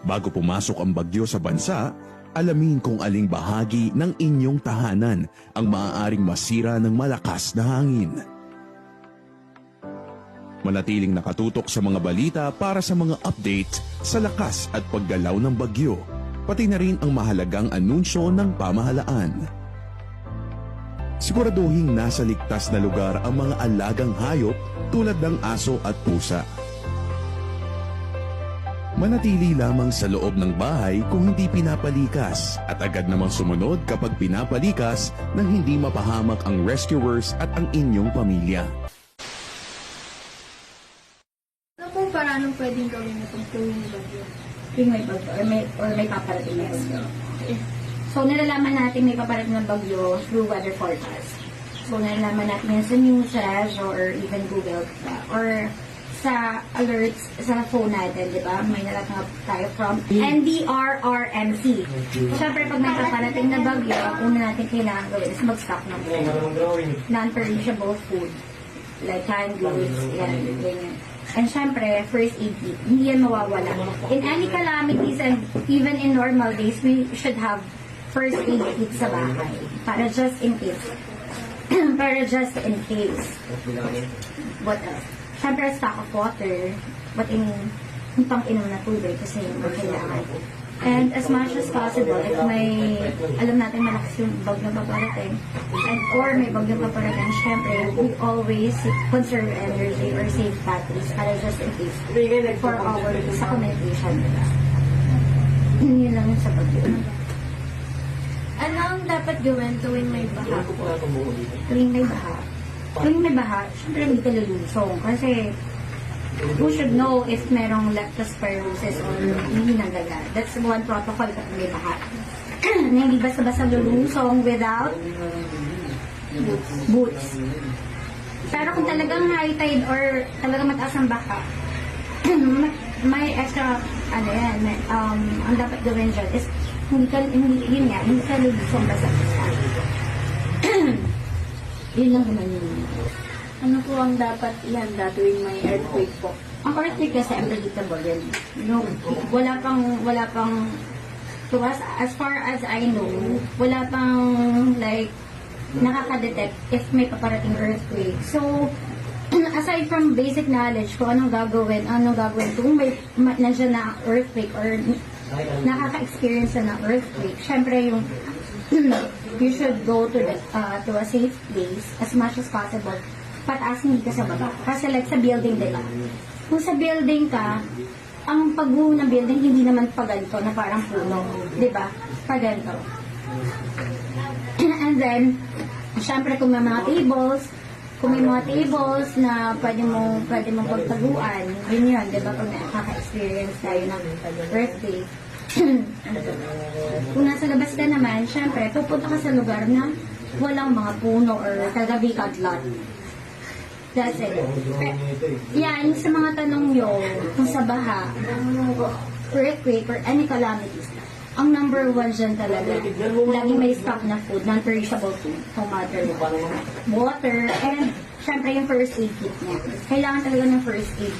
Bago pumasok ang bagyo sa bansa, alamin kung aling bahagi ng inyong tahanan ang maaaring masira ng malakas na hangin. Manatiling nakatutok sa mga balita para sa mga update sa lakas at paggalaw ng bagyo, pati na rin ang mahalagang anunsyo ng pamahalaan. Siguraduhin nasa ligtas na lugar ang mga alagang hayop tulad ng aso at pusa. Manatili lamang sa loob ng bahay kung hindi pinapalikas at agad namang sumunod kapag pinapalikas nang hindi mapahamak ang rescuers at ang inyong pamilya. Ano pong paraan pwedeng gawin na kung tuwing bagyo? Tuwing may bagyo or may paparating na bagyo. So, nalalaman natin may paparating na bagyo through weather forecast. So, nalalaman natin yan sa newses or even Google or sa alerts sa phone natin, di ba? May nalatanggap tayo from NDRRMC. Siyempre, pag may paparating na bagyo, una natin kailangan gawin is mag-stock ng food. Non-perishable food. Like canned goods, ganyan. And syempre, first aid kit. Hindi yan mawawala. In any calamities and even in normal days, we should have first aid kit sa bahay. Para just in case. Para just in case. What else? Siyempre, stock of water. But yung pang-inom na tubig kasi yung kailangan. And as much as possible, if may, alam natin malakas yung bagyo paparating, or may bagyo paparating, syempre, we always conserve energy or save batteries para just in case for our sa communication. Yun lang yung sa bagyo. Ano ang dapat gawin tuwing may baha? Tuwing may baha. Tuwing may baha, syempre hindi ka lulusong. Kasi, who should know if merong leptospirosis or hindi nagaga. That's one protocol kapag may baha. Na hindi basta-basta lulusong without boots. Pero kung talagang high tide or talagang mataas ang baka, may extra, ang dapat gawin dyan is hindi ka lulusong basta-basta. Yun lang naman yun. Ano po ang dapat ihanda tuwing may earthquake po? Ang earthquake kasi unpredictable yun. No, wala pang, to us, as far as I know, wala pang, like, nakaka-detect if may paparating earthquake. So, aside from basic knowledge kung anong gagawin kung may nandiyan na earthquake or nakaka-experience na ng earthquake, syempre yung you should go to a safe place as much as possible. Pataas hindi ka sa baba. Kasi like sa building, diba? Kung sa building ka, ang pagbuo ng building hindi naman paganto na parang puno. Diba? Paganto. And then, syempre kung may mga tables na pwede mong pagtaguan, yun, diba? Pag nakaka-experience tayo ng birthday. Kung nasa labas ka naman, syempre, pupunta ka sa lugar na walang mga puno or taga-vacant lot. That's it. Yan, sa mga tanong nyo, kung sa baha, earthquake, or any calamities, ang number one dyan talaga, lagi may stock na food, non-perishable food, no matter what. Water, and syempre yung first aid kit niya. Kailangan talaga ng first aid.